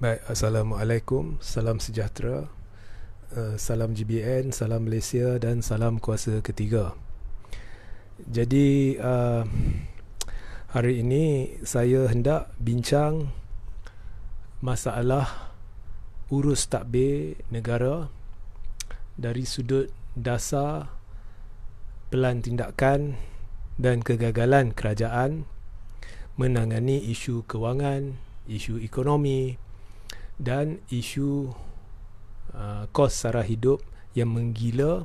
Baik, Assalamualaikum, salam sejahtera, salam GBN, salam Malaysia dan salam kuasa ketiga. Jadi hari ini saya hendak bincang masalah urus tadbir negara dari sudut dasar pelan tindakan dan kegagalan kerajaan menangani isu kewangan, isu ekonomi dan isu kos sara hidup yang menggila,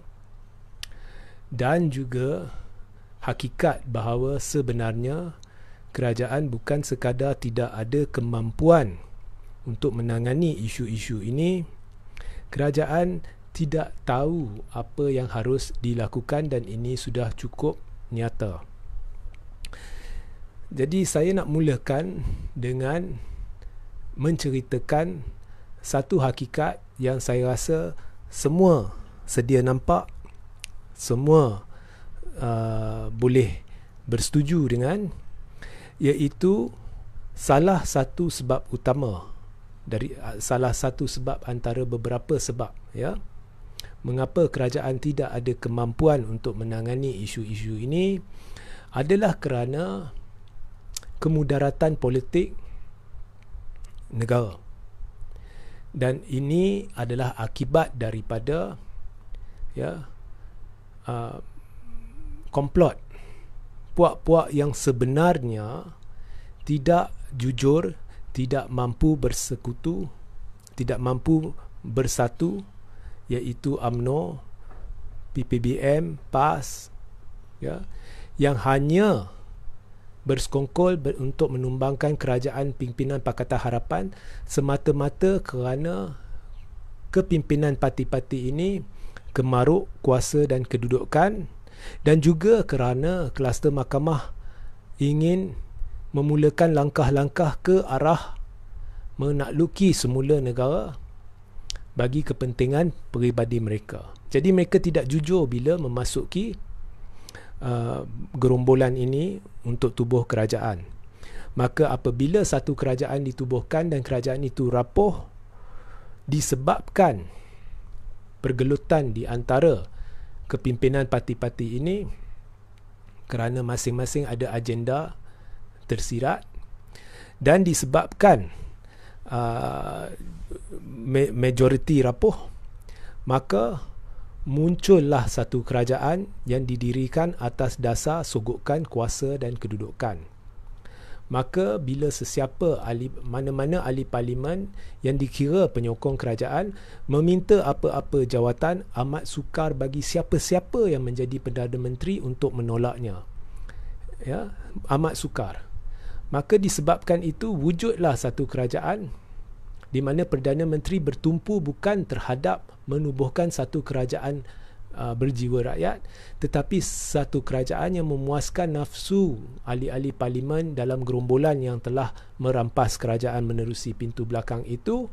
dan juga hakikat bahawa sebenarnya kerajaan bukan sekadar tidak ada kemampuan untuk menangani isu-isu ini, kerajaan tidak tahu apa yang harus dilakukan dan ini sudah cukup nyata. Jadi saya nak mulakan dengan menceritakan satu hakikat yang saya rasa semua sedia nampak, semua boleh bersetuju dengan, iaitu salah satu sebab utama dari salah satu sebab antara beberapa sebab, ya, mengapa kerajaan tidak ada kemampuan untuk menangani isu-isu ini adalah kerana kemudaratan politik negara. Dan ini adalah akibat daripada komplot puak-puak yang sebenarnya tidak jujur, tidak mampu bersekutu, tidak mampu bersatu, iaitu UMNO, PPBM, PAS, yang hanya bersekongkol untuk menumbangkan kerajaan pimpinan Pakatan Harapan semata-mata kerana kepimpinan parti-parti ini kemaruk kuasa dan kedudukan, dan juga kerana kluster mahkamah ingin memulakan langkah-langkah ke arah menakluki semula negara bagi kepentingan peribadi mereka. Jadi mereka tidak jujur bila memasuki gerombolan ini untuk tubuh kerajaan. Maka apabila satu kerajaan ditubuhkan dan kerajaan itu rapuh disebabkan pergelutan di antara kepimpinan parti-parti ini kerana masing-masing ada agenda tersirat, dan disebabkan majoriti rapuh, maka muncullah satu kerajaan yang didirikan atas dasar sogokan kuasa dan kedudukan. Maka bila sesiapa mana-mana ahli parlimen yang dikira penyokong kerajaan meminta apa-apa jawatan, amat sukar bagi siapa-siapa yang menjadi Perdana Menteri untuk menolaknya. Ya, amat sukar. Maka disebabkan itu wujudlah satu kerajaan di mana Perdana Menteri bertumpu bukan terhadap menubuhkan satu kerajaan berjiwa rakyat, tetapi satu kerajaan yang memuaskan nafsu ahli-ahli parlimen dalam gerombolan yang telah merampas kerajaan menerusi pintu belakang itu,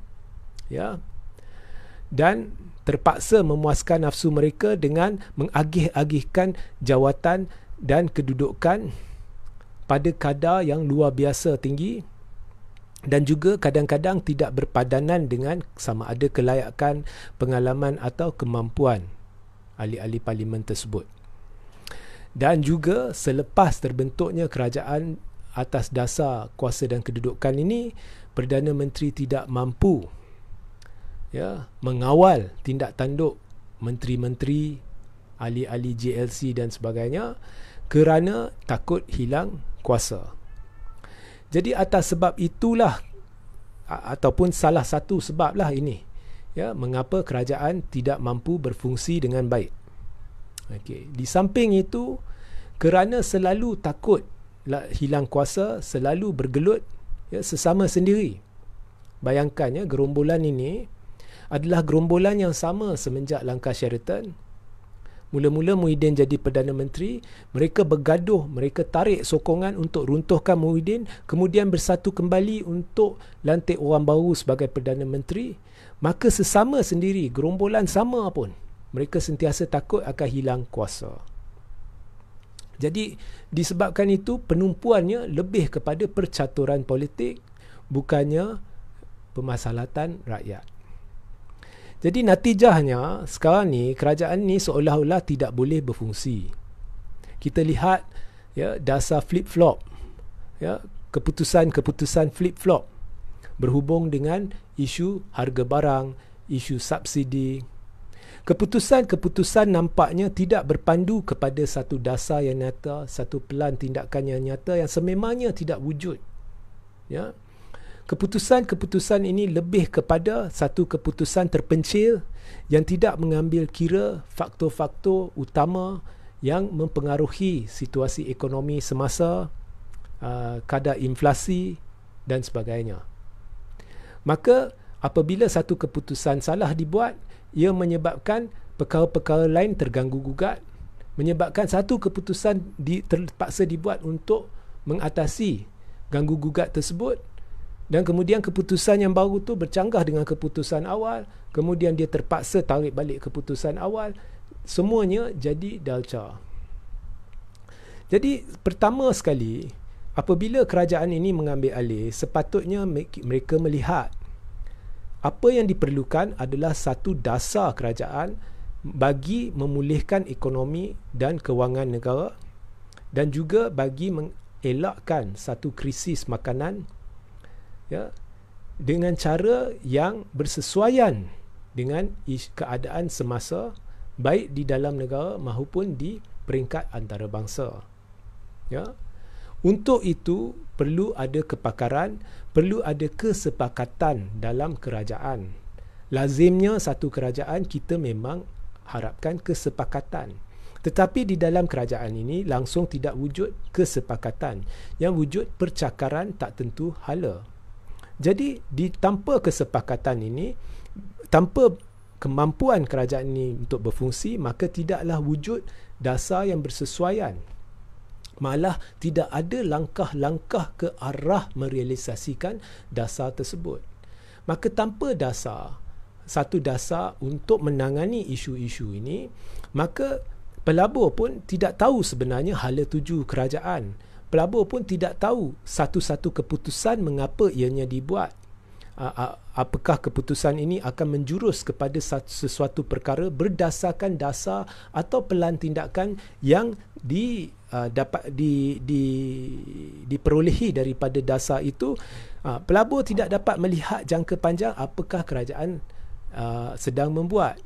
ya, dan terpaksa memuaskan nafsu mereka dengan mengagih-agihkan jawatan dan kedudukan pada kadar yang luar biasa tinggi, dan juga kadang-kadang tidak berpadanan dengan sama ada kelayakan, pengalaman atau kemampuan ahli-ahli parlimen tersebut. Dan juga selepas terbentuknya kerajaan atas dasar kuasa dan kedudukan ini, Perdana Menteri tidak mampu mengawal tindak tanduk menteri-menteri, ahli-ahli JLC dan sebagainya kerana takut hilang kuasa. Jadi atas sebab itulah, ataupun salah satu sebablah ini, mengapa kerajaan tidak mampu berfungsi dengan baik. Okey, di samping itu, kerana selalu takut hilang kuasa, selalu bergelut sesama sendiri. Bayangkan, gerombolan ini adalah gerombolan yang sama semenjak langkah Sheraton. Mula-mula Muhyiddin jadi Perdana Menteri, mereka bergaduh, mereka tarik sokongan untuk runtuhkan Muhyiddin, kemudian bersatu kembali untuk lantik orang baru sebagai Perdana Menteri. Maka sesama sendiri, gerombolan sama pun, mereka sentiasa takut akan hilang kuasa. Jadi disebabkan itu penumpuannya lebih kepada percaturan politik, bukannya pemaslahatan rakyat. Jadi natijahnya sekarang ni kerajaan ni seolah-olah tidak boleh berfungsi. Kita lihat ya dasar flip-flop, ya keputusan-keputusan flip-flop berhubung dengan isu harga barang, isu subsidi. Keputusan-keputusan nampaknya tidak berpandu kepada satu dasar yang nyata, satu pelan tindakan yang nyata yang sememangnya tidak wujud. Ya. Keputusan-keputusan ini lebih kepada satu keputusan terpencil yang tidak mengambil kira faktor-faktor utama yang mempengaruhi situasi ekonomi semasa, kadar inflasi dan sebagainya. Maka apabila satu keputusan salah dibuat, ia menyebabkan perkara-perkara lain terganggu-gugat, menyebabkan satu keputusan terpaksa dibuat untuk mengatasi ganggu-gugat tersebut, dan kemudian keputusan yang baru tu bercanggah dengan keputusan awal, kemudian dia terpaksa tarik balik keputusan awal, semuanya jadi dalca. Jadi pertama sekali, apabila kerajaan ini mengambil alih, sepatutnya mereka melihat apa yang diperlukan adalah satu dasar kerajaan bagi memulihkan ekonomi dan kewangan negara, dan juga bagi mengelakkan satu krisis makanan, ya, dengan cara yang bersesuaian dengan keadaan semasa, baik di dalam negara maupun di peringkat antarabangsa. Ya. Untuk itu perlu ada kepakaran, perlu ada kesepakatan dalam kerajaan. Lazimnya satu kerajaan kita memang harapkan kesepakatan. Tetapi di dalam kerajaan ini langsung tidak wujud kesepakatan. Yang wujud percakaran tak tentu hala. Jadi tanpa kesepakatan ini, tanpa kemampuan kerajaan ini untuk berfungsi, maka tidaklah wujud dasar yang bersesuaian. Malah tidak ada langkah-langkah ke arah merealisasikan dasar tersebut. Maka tanpa dasar, satu dasar untuk menangani isu-isu ini, maka pelabur pun tidak tahu sebenarnya hala tuju kerajaan. Pelabur pun tidak tahu satu-satu keputusan mengapa ianya dibuat. Apakah keputusan ini akan menjurus kepada sesuatu perkara berdasarkan dasar atau pelan tindakan yang diperolehi daripada dasar itu. Pelabur tidak dapat melihat jangka panjang apakah kerajaan sedang membuat.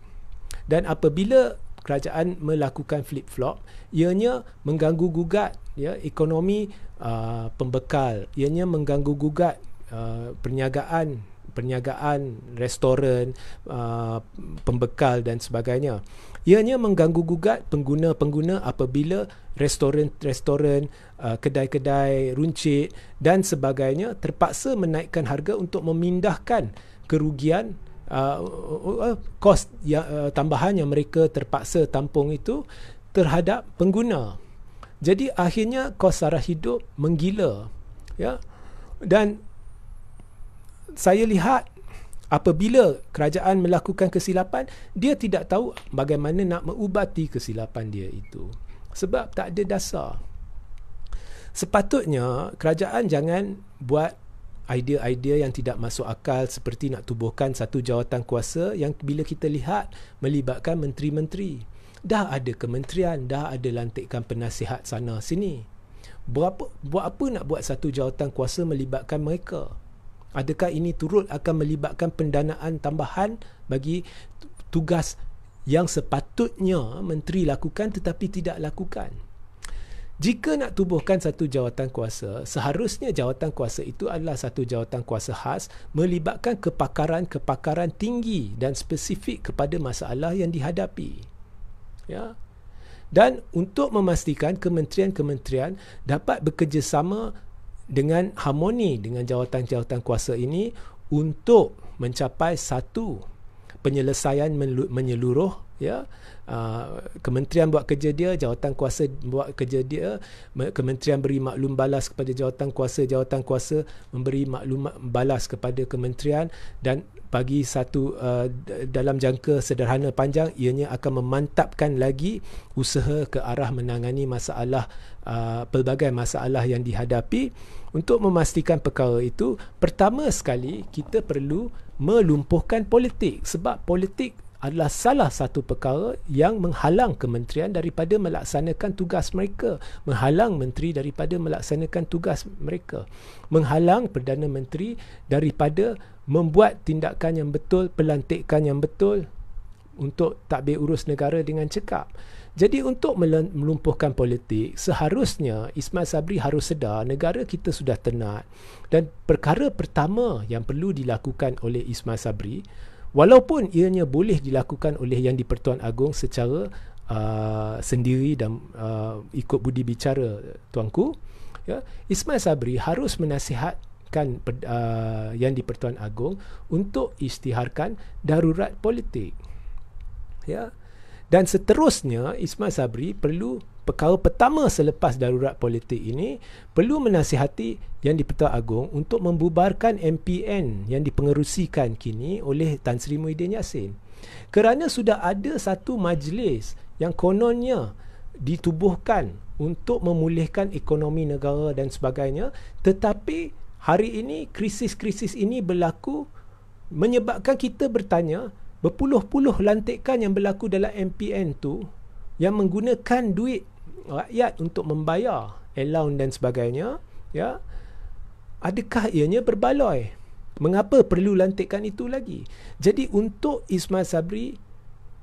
Dan apabila kerajaan melakukan flip-flop, ianya mengganggu-gugat ya ekonomi pembekal, ianya mengganggu-gugat perniagaan restoran, pembekal dan sebagainya. Ianya mengganggu-gugat pengguna-pengguna apabila restoran-restoran, kedai-kedai runcit dan sebagainya terpaksa menaikkan harga untuk memindahkan kerugian, kos tambahan yang mereka terpaksa tampung itu terhadap pengguna. Jadi akhirnya kos sara hidup menggila, ya. Dan saya lihat apabila kerajaan melakukan kesilapan, dia tidak tahu bagaimana nak mengubati kesilapan dia itu, sebab tak ada dasar. Sepatutnya kerajaan jangan buat idea-idea yang tidak masuk akal seperti nak tubuhkan satu jawatan kuasa yang bila kita lihat melibatkan menteri-menteri. Dah ada kementerian, dah ada lantikan penasihat sana sini. Buat apa nak buat satu jawatan kuasa melibatkan mereka? Adakah ini turut akan melibatkan pendanaan tambahan bagi tugas yang sepatutnya menteri lakukan tetapi tidak lakukan? Jika nak tubuhkan satu jawatan kuasa, seharusnya jawatan kuasa itu adalah satu jawatan kuasa khas melibatkan kepakaran tinggi dan spesifik kepada masalah yang dihadapi. Ya. Dan untuk memastikan kementerian-kementerian dapat bekerjasama dengan harmoni dengan jawatan-jawatan kuasa ini untuk mencapai satu penyelesaian menyeluruh, ya. Kementerian buat kerja dia, jawatan kuasa buat kerja dia, kementerian beri maklum balas kepada jawatan kuasa memberi maklum balas kepada kementerian, dan bagi satu dalam jangka sederhana panjang ianya akan memantapkan lagi usaha ke arah menangani masalah pelbagai masalah yang dihadapi. Untuk memastikan perkara itu, pertama sekali kita perlu melumpuhkan politik, sebab politik adalah salah satu perkara yang menghalang kementerian daripada melaksanakan tugas mereka, menghalang menteri daripada melaksanakan tugas mereka, menghalang Perdana Menteri daripada membuat tindakan yang betul, pelantikan yang betul untuk tadbir urus negara dengan cekap. Jadi untuk melumpuhkan politik, seharusnya Ismail Sabri harus sedar negara kita sudah tenat, dan perkara pertama yang perlu dilakukan oleh Ismail Sabri, walaupun ianya boleh dilakukan oleh Yang di-Pertuan Agong secara sendiri dan ikut budi bicara tuanku, ya, Ismail Sabri harus menasihatkan Yang di-Pertuan Agong untuk isytiharkan darurat politik. Ya. Dan seterusnya, Ismail Sabri perlu, perkara pertama selepas darurat politik ini, perlu menasihati Yang di-Pertuan Agong untuk membubarkan MPN yang dipengerusikan kini oleh Tan Sri Muhyiddin Yassin. Kerana sudah ada satu majlis yang kononnya ditubuhkan untuk memulihkan ekonomi negara dan sebagainya, tetapi hari ini krisis-krisis ini berlaku menyebabkan kita bertanya, berpuluh-puluh lantikan yang berlaku dalam MPN tu yang menggunakan duit rakyat untuk membayar allowance dan sebagainya, ya, adakah ianya berbaloi? Mengapa perlu lantikan itu lagi? Jadi untuk Ismail Sabri,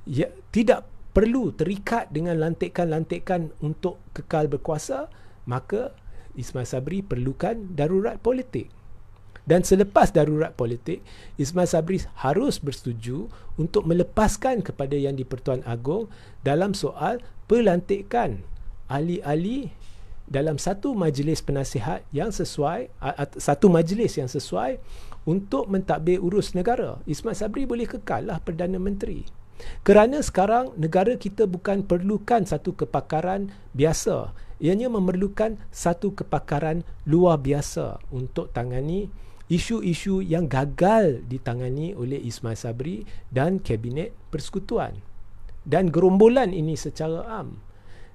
ya, tidak perlu terikat dengan lantikan-lantikan untuk kekal berkuasa, maka Ismail Sabri perlukan darurat politik. Dan selepas darurat politik, Ismail Sabri harus bersetuju untuk melepaskan kepada Yang di-Pertuan Agong dalam soal pelantikan ahli-ahli dalam satu majlis penasihat yang sesuai, satu majlis yang sesuai untuk mentadbir urus negara. Ismail Sabri boleh kekal lah Perdana Menteri. Kerana sekarang negara kita bukan perlukan satu kepakaran biasa, ianya memerlukan satu kepakaran luar biasa untuk tangani isu-isu yang gagal ditangani oleh Ismail Sabri dan Kabinet Persekutuan dan gerombolan ini secara am.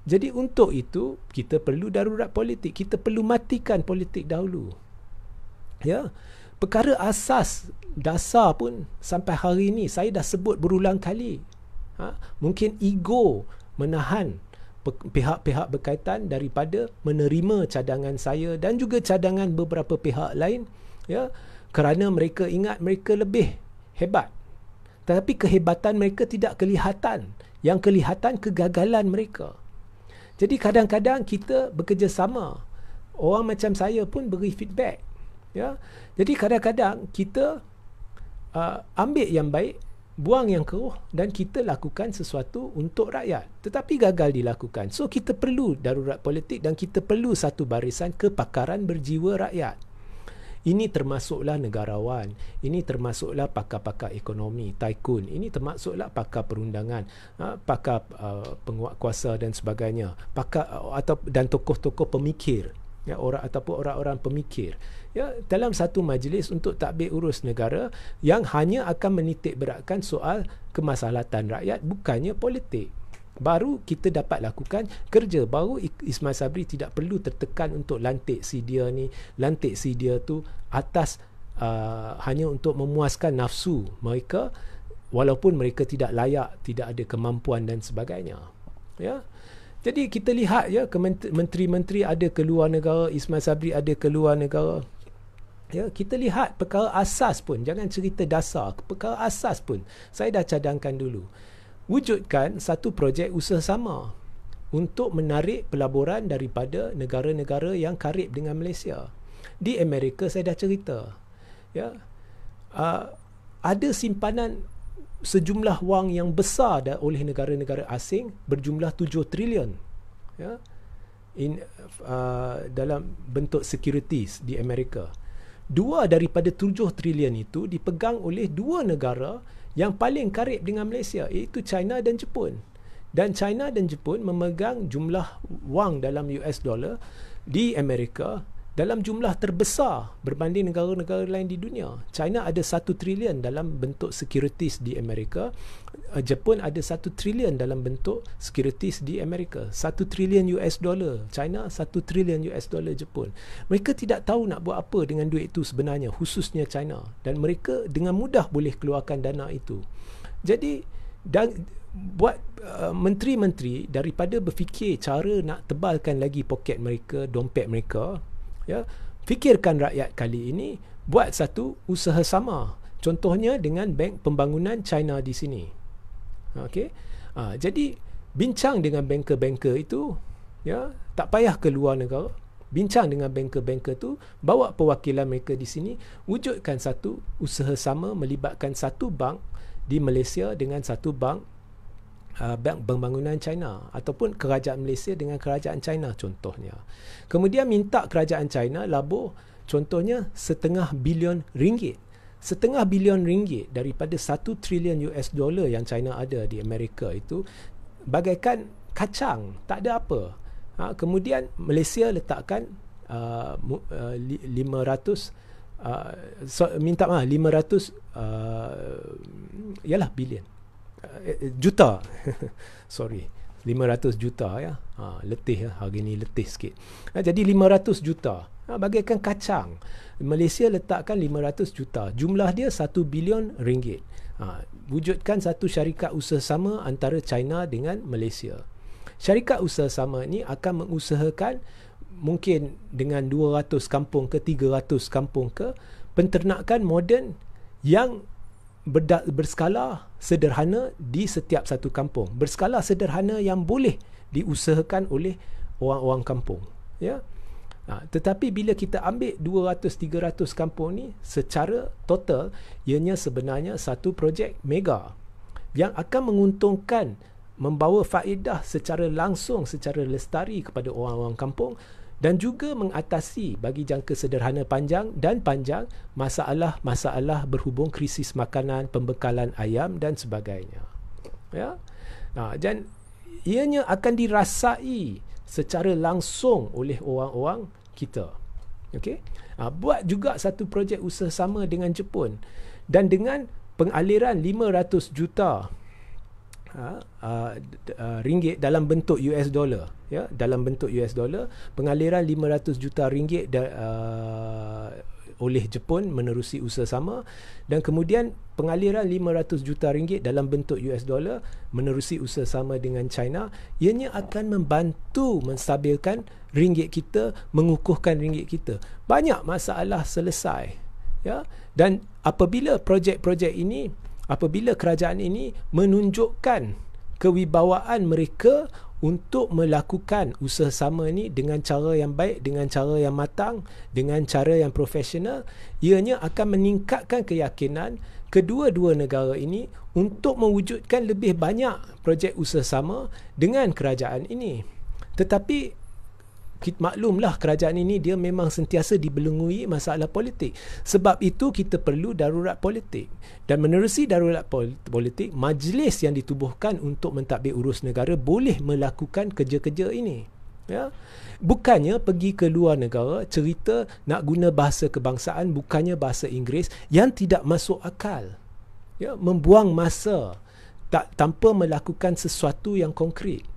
Jadi untuk itu kita perlu darurat politik, kita perlu matikan politik dahulu. Ya, perkara asas dasar pun sampai hari ini saya dah sebut berulang kali. Mungkin ego menahan pihak-pihak berkaitan daripada menerima cadangan saya dan juga cadangan beberapa pihak lain, ya, kerana mereka ingat mereka lebih hebat. Tetapi kehebatan mereka tidak kelihatan. Yang kelihatan kegagalan mereka. Jadi kadang-kadang kita bekerjasama. Orang macam saya pun beri feedback. Ya. Jadi kadang-kadang kita ambil yang baik, buang yang keruh, dan kita lakukan sesuatu untuk rakyat. Tetapi gagal dilakukan. So kita perlu darurat politik dan kita perlu satu barisan kepakaran berjiwa rakyat. Ini termasuklah negarawan, ini termasuklah pakar-pakar ekonomi, tycoon, ini termasuklah pakar perundangan, pakar penguat kuasa dan sebagainya, pakar dan tokoh-tokoh pemikir, ya, orang-orang pemikir, ya, dalam satu majlis untuk tadbir urus negara yang hanya akan menitik beratkan soal kemaslahatan rakyat, bukannya politik. Baru kita dapat lakukan kerja. Baru Ismail Sabri tidak perlu tertekan untuk lantik si dia ni, lantik si dia tu atas hanya untuk memuaskan nafsu mereka, walaupun mereka tidak layak, tidak ada kemampuan dan sebagainya. Ya. Jadi kita lihat, ya, menteri-menteri ada ke luar negara, Ismail Sabri ada ke luar negara. Ya, kita lihat perkara asas pun, jangan cerita dasar, perkara asas pun saya dah cadangkan dulu. Wujudkan satu projek usaha sama untuk menarik pelaburan daripada negara-negara yang karib dengan Malaysia. Di Amerika saya dah cerita, ya, ada simpanan sejumlah wang yang besar oleh negara-negara asing berjumlah 7 trilion, ya, dalam bentuk securities di Amerika. 2 daripada 7 trilion itu dipegang oleh 2 negara yang paling karib dengan Malaysia, iaitu China dan Jepun. Dan China dan Jepun memegang jumlah wang dalam US dollar di Amerika dalam jumlah terbesar berbanding negara-negara lain di dunia. China ada 1 trilion dalam bentuk securities di Amerika. Jepun ada 1 trilion dalam bentuk securities di Amerika. 1 trilion US dollar China, 1 trilion US dollar Jepun. Mereka tidak tahu nak buat apa dengan duit itu sebenarnya, khususnya China. Dan mereka dengan mudah boleh keluarkan dana itu. Jadi dan buat menteri-menteri daripada berfikir cara nak tebalkan lagi poket mereka, dompet mereka, ya, fikirkan rakyat kali ini, buat satu usaha sama. Contohnya dengan Bank Pembangunan China di sini. Okey. Jadi bincang dengan banker-banker itu, ya, tak payah ke luar negara. Bincang dengan banker-banker tu, bawa perwakilan mereka di sini, wujudkan satu usaha sama melibatkan satu bank di Malaysia dengan satu bank Bank Pembangunan China, ataupun kerajaan Malaysia dengan kerajaan China contohnya. Kemudian minta kerajaan China labur contohnya $0.5 bilion. $0.5 bilion daripada 1 trilion US dollar yang China ada di Amerika itu bagaikan kacang, tak ada apa. Kemudian Malaysia letakkan 500 bilion. Juta. Sorry. 500 juta ya. Letih ya. Hari ni letih sikit. Jadi 500 juta. Bagaikan kacang. Malaysia letakkan 500 juta. Jumlah dia 1 bilion ringgit. Wujudkan satu syarikat usaha sama antara China dengan Malaysia. Syarikat usaha sama ni akan mengusahakan mungkin dengan 200 kampung ke 300 kampung ke penternakan moden yang berskala sederhana di setiap satu kampung. Berskala sederhana yang boleh diusahakan oleh orang-orang kampung. Ya. Tetapi bila kita ambil 200-300 kampung ni, secara total, ianya sebenarnya satu projek mega yang akan menguntungkan, membawa faedah secara langsung, secara lestari kepada orang-orang kampung, dan juga mengatasi bagi jangka sederhana panjang dan panjang masalah-masalah berhubung krisis makanan, pembekalan ayam dan sebagainya. Ya. Dan ianya akan dirasai secara langsung oleh orang-orang kita. Okey. Buat juga satu projek usaha sama dengan Jepun, dan dengan pengaliran 500 juta ringgit dalam bentuk US dollar, ya, dalam bentuk US dollar, pengaliran 500 juta ringgit oleh Jepun menerusi usaha sama, dan kemudian pengaliran 500 juta ringgit dalam bentuk US dollar menerusi usaha sama dengan China, ianya akan membantu menstabilkan ringgit kita, mengukuhkan ringgit kita. Banyak masalah selesai, ya. Dan apabila projek-projek ini, apabila kerajaan ini menunjukkan kewibawaan mereka untuk melakukan usaha sama ni dengan cara yang baik, dengan cara yang matang, dengan cara yang profesional, ianya akan meningkatkan keyakinan kedua-dua negara ini untuk mewujudkan lebih banyak projek usaha sama dengan kerajaan ini. Tetapi maklumlah kerajaan ini dia memang sentiasa dibelengui masalah politik. Sebab itu kita perlu darurat politik. Dan menerusi darurat politik, majlis yang ditubuhkan untuk mentadbir urus negara boleh melakukan kerja-kerja ini. Ya. Bukannya pergi ke luar negara cerita nak guna bahasa kebangsaan, bukannya bahasa Inggeris, yang tidak masuk akal. Ya, membuang masa tanpa melakukan sesuatu yang konkret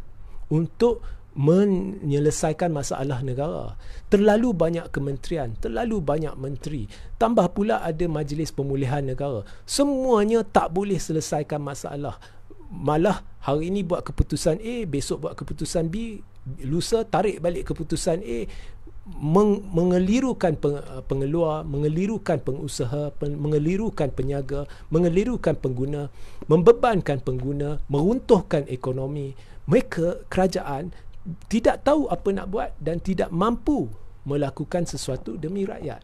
untuk menyelesaikan masalah negara. Terlalu banyak kementerian, terlalu banyak menteri, tambah pula ada majlis pemulihan negara. Semuanya tak boleh selesaikan masalah. Malah hari ini buat keputusan A, besok buat keputusan B, lusa tarik balik keputusan A, mengelirukan pengeluar, mengelirukan pengusaha, mengelirukan peniaga, mengelirukan pengguna, membebankan pengguna, meruntuhkan ekonomi. Mereka, kerajaan, tidak tahu apa nak buat dan tidak mampu melakukan sesuatu demi rakyat.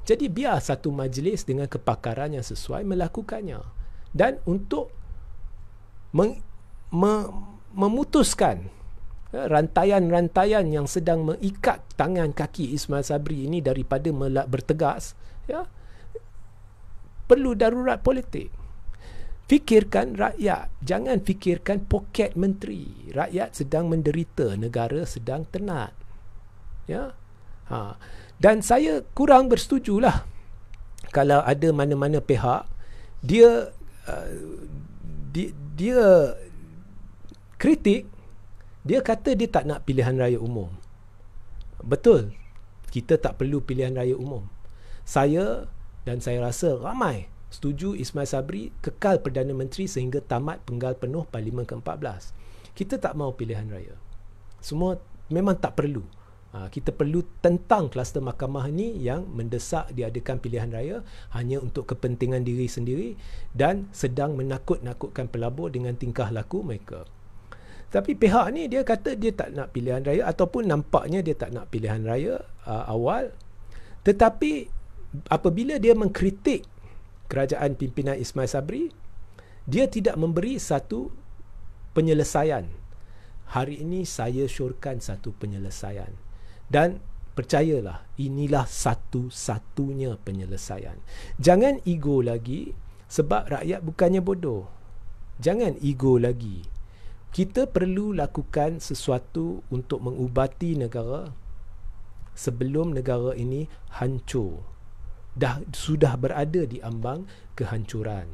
Jadi biar satu majlis dengan kepakaran yang sesuai melakukannya. Dan untuk memutuskan rantaian-rantaian yang sedang mengikat tangan kaki Ismail Sabri ini daripada bertegas, ya, perlu darurat politik. Fikirkan rakyat, jangan fikirkan poket menteri. Rakyat sedang menderita, negara sedang tenat. Ya. Dan saya kurang bersetujulah kalau ada mana-mana pihak dia dia kritik, dia kata dia tak nak pilihan raya umum. Betul, kita tak perlu pilihan raya umum. Saya dan saya rasa ramai setuju Ismail Sabri kekal Perdana Menteri sehingga tamat penggal penuh Parlimen ke-14. Kita tak mau pilihan raya. Semua memang tak perlu. Kita perlu tentang kluster mahkamah ni yang mendesak diadakan pilihan raya hanya untuk kepentingan diri sendiri dan sedang menakut-nakutkan pelabur dengan tingkah laku mereka. Tapi pihak ni dia kata dia tak nak pilihan raya, ataupun nampaknya dia tak nak pilihan raya awal. Tetapi apabila dia mengkritik kerajaan pimpinan Ismail Sabri, dia tidak memberi satu penyelesaian. Hari ini saya syorkan satu penyelesaian. Dan percayalah, inilah satu-satunya penyelesaian. Jangan ego lagi, sebab rakyat bukannya bodoh. Jangan ego lagi. Kita perlu lakukan sesuatu untuk mengubati negara sebelum negara ini hancur. Sudah berada di ambang kehancuran.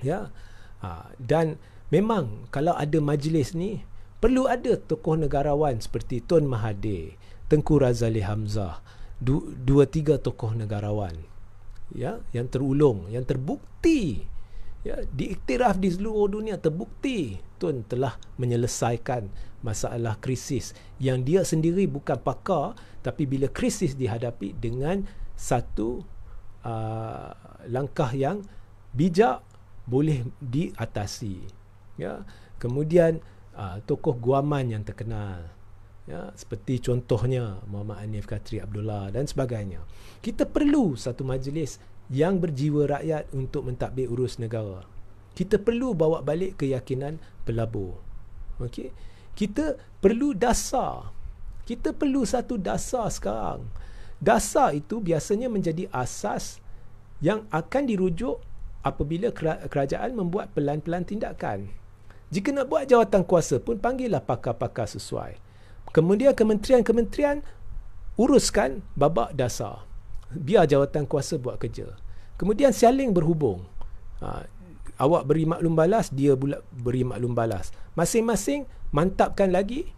Ya. Dan memang kalau ada majlis ni, perlu ada tokoh negarawan seperti Tun Mahathir, Tengku Razali Hamzah, 2-3 tokoh negarawan, ya, yang terulung, yang terbukti, ya, diiktiraf di seluruh dunia, terbukti Tun telah menyelesaikan masalah krisis yang dia sendiri bukan pakar, tapi bila krisis dihadapi dengan satu langkah yang bijak boleh diatasi. Ya, kemudian tokoh guaman yang terkenal, ya, seperti contohnya Muhammad Hanif Khatri Abdullah dan sebagainya. Kita perlu satu majlis yang berjiwa rakyat untuk mentadbir urus negara. Kita perlu bawa balik keyakinan pelabur. Okey, kita perlu dasar. Kita perlu satu dasar sekarang. Dasar itu biasanya menjadi asas yang akan dirujuk apabila kerajaan membuat pelan-pelan tindakan. Jika nak buat jawatan kuasa pun, panggillah pakar-pakar sesuai. Kemudian kementerian-kementerian uruskan babak dasar. Biar jawatan kuasa buat kerja. Kemudian saling berhubung. Awak beri maklum balas, dia pula beri maklum balas. Masing-masing mantapkan lagi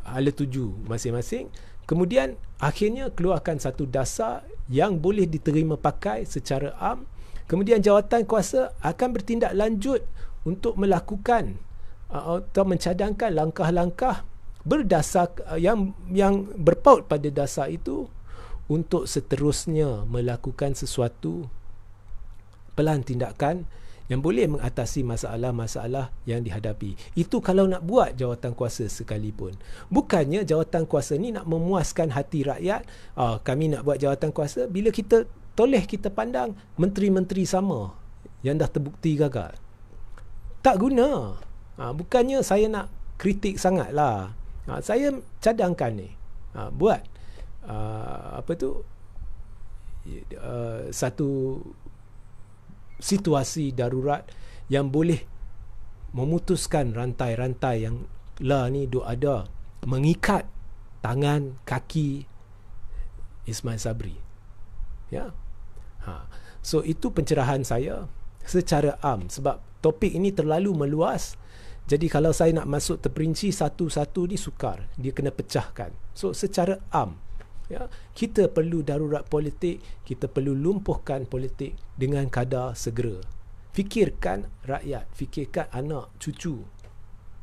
hala tuju masing-masing. Kemudian akhirnya keluarkan satu dasar yang boleh diterima pakai secara am. Kemudian jawatan kuasa akan bertindak lanjut untuk melakukan atau mencadangkan langkah-langkah berdasar yang berpaut pada dasar itu untuk seterusnya melakukan sesuatu pelan tindakan yang boleh mengatasi masalah-masalah yang dihadapi. Itu kalau nak buat jawatan kuasa sekalipun. Bukannya jawatan kuasa ni nak memuaskan hati rakyat. Kami nak buat jawatan kuasa, bila kita toleh kita pandang menteri-menteri sama yang dah terbukti gagal. Tak guna. Bukannya saya nak kritik sangatlah. Saya cadangkan ni. Buat satu situasi darurat yang boleh memutuskan rantai-rantai yang ni duk ada, mengikat tangan, kaki Ismail Sabri. Ya. So itu pencerahan saya secara am, sebab topik ini terlalu meluas. Jadi kalau saya nak masuk terperinci satu-satu ni sukar, dia kena pecahkan. So secara am, ya, kita perlu darurat politik, kita perlu lumpuhkan politik dengan kadar segera. Fikirkan rakyat, fikirkan anak, cucu.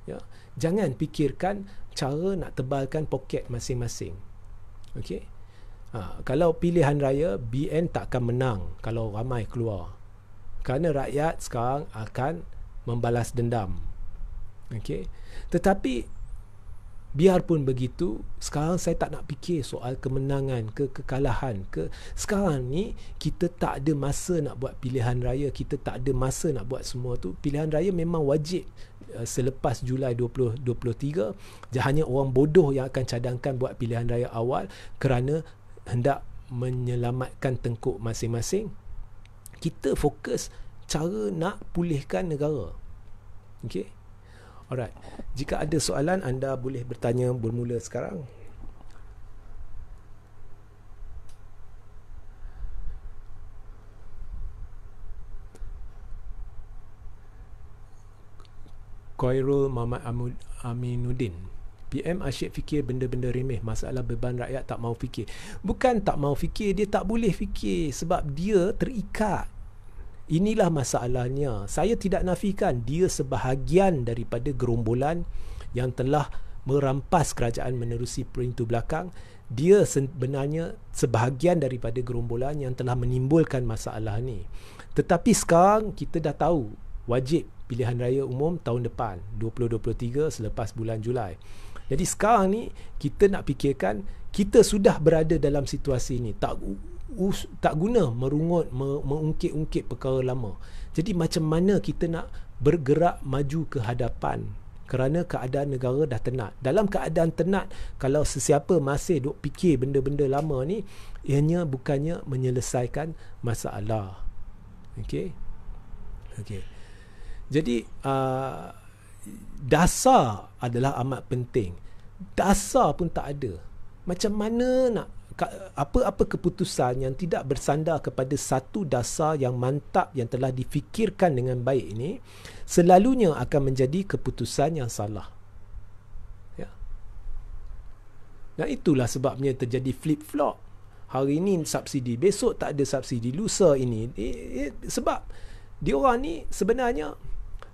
Ya, jangan fikirkan cara nak tebalkan poket masing-masing. Okey. Kalau pilihan raya, BN tak akan menang kalau ramai keluar. Kerana rakyat sekarang akan membalas dendam. Okey. Tetapi biarpun begitu, sekarang saya tak nak fikir soal kemenangan ke kekalahan ke. Sekarang ni kita tak ada masa nak buat pilihan raya, kita tak ada masa nak buat semua tu. Pilihan raya memang wajib selepas Julai 2023. Hanya orang bodoh yang akan cadangkan buat pilihan raya awal kerana hendak menyelamatkan tengkuk masing-masing. Kita fokus cara nak pulihkan negara. Okey. Alright. Jika ada soalan, anda boleh bertanya bermula sekarang. Khairul Muhammad Aminuddin. PM asyik fikir benda-benda remeh, masalah beban rakyat tak mau fikir. Bukan tak mau fikir, dia tak boleh fikir sebab dia terikat. Inilah masalahnya. Saya tidak nafikan dia sebahagian daripada gerombolan yang telah merampas kerajaan menerusi pintu belakang. Dia sebenarnya sebahagian daripada gerombolan yang telah menimbulkan masalah ni. Tetapi sekarang kita dah tahu wajib pilihan raya umum tahun depan 2023 selepas bulan Julai. Jadi sekarang ni kita nak fikirkan kita sudah berada dalam situasi ni. Tak guna merungut, mengungkit-ungkit perkara lama. Jadi macam mana kita nak bergerak maju ke hadapan, kerana keadaan negara dah tenat. Dalam keadaan tenat, kalau sesiapa masih duk fikir benda-benda lama ni, ianya bukannya menyelesaikan masalah. Okey. Jadi dasar adalah amat penting. Dasar pun tak ada. Macam mana nak apa-apa keputusan yang tidak bersandar kepada satu dasar yang mantap yang telah difikirkan dengan baik ini selalunya akan menjadi keputusan yang salah. Ya. Dan itulah sebabnya terjadi flip-flop. Hari ini subsidi, besok tak ada subsidi, lusa ini. Sebab diorang ni sebenarnya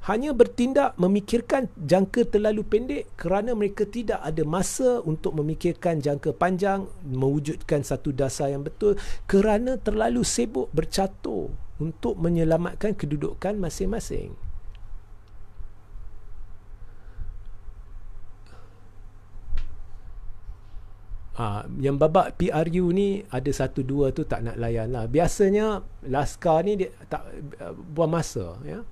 hanya bertindak memikirkan jangka terlalu pendek kerana mereka tidak ada masa untuk memikirkan jangka panjang, mewujudkan satu dasar yang betul kerana terlalu sibuk bercatur untuk menyelamatkan kedudukan masing-masing. Yang babak PRU ni ada satu dua tu tak nak layan lah. Biasanya Laskar ni dia tak buang masa, ya.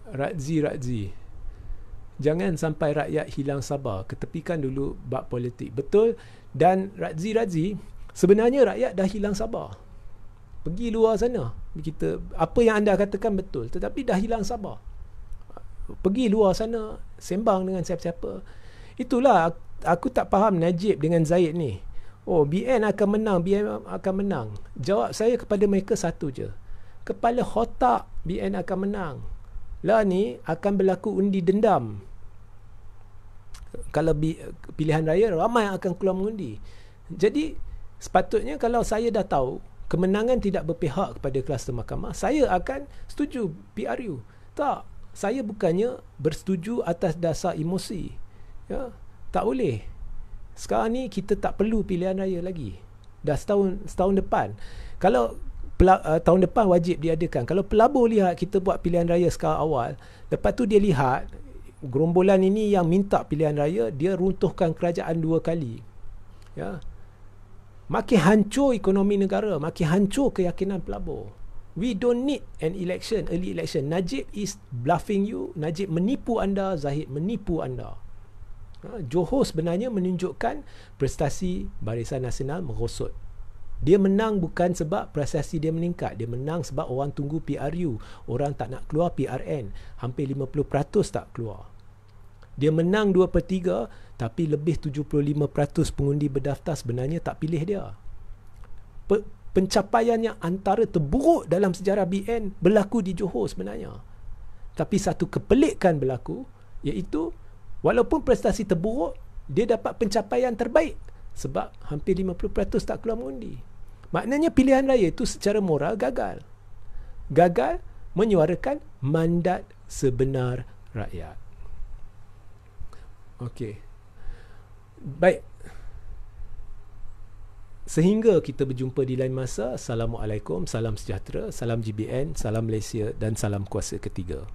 Radzi, jangan sampai rakyat hilang sabar, ketepikan dulu bab politik. Betul. Dan Radzi, sebenarnya rakyat dah hilang sabar. Pergi luar sana, kita apa yang anda katakan betul, tetapi dah hilang sabar. Pergi luar sana, sembang dengan siapa-siapa. Itulah aku tak faham Najib dengan Zaid ni. BN akan menang. Jawab saya kepada mereka satu je. Kepala otak BN akan menang. Lah ni akan berlaku undi dendam. Kalau pilihan raya, ramai yang akan keluar mengundi. Jadi sepatutnya kalau saya dah tahu kemenangan tidak berpihak kepada kluster mahkamah, saya akan setuju PRU. Tak, saya bukannya bersetuju atas dasar emosi. Ya, tak boleh. Sekarang ni kita tak perlu pilihan raya lagi. Dah setahun depan. Kalau tahun depan wajib diadakan. Kalau pelabur lihat kita buat pilihan raya sekarang awal, lepas tu dia lihat gerombolan ini yang minta pilihan raya, dia runtuhkan kerajaan 2 kali. Ya. Makin hancur ekonomi negara, makin hancur keyakinan pelabur. We don't need an election, early election. Najib is bluffing you. Najib menipu anda, Zahid menipu anda. Johor sebenarnya menunjukkan prestasi Barisan Nasional merosot. Dia menang bukan sebab prestasi dia meningkat. Dia menang sebab orang tunggu PRU. Orang tak nak keluar PRN. Hampir 50% tak keluar. Dia menang 2/3, tapi lebih 75% pengundi berdaftar sebenarnya tak pilih dia. Pencapaian yang antara terburuk dalam sejarah BN berlaku di Johor sebenarnya. Tapi satu kepelikan berlaku, iaitu walaupun prestasi terburuk, dia dapat pencapaian terbaik. Sebab hampir 50% tak keluar mengundi. Maknanya pilihan raya itu secara moral gagal. Gagal menyuarakan mandat sebenar rakyat. Okey. Baik. Sehingga kita berjumpa di lain masa. Assalamualaikum, salam sejahtera, salam GBN, salam Malaysia dan salam kuasa ketiga.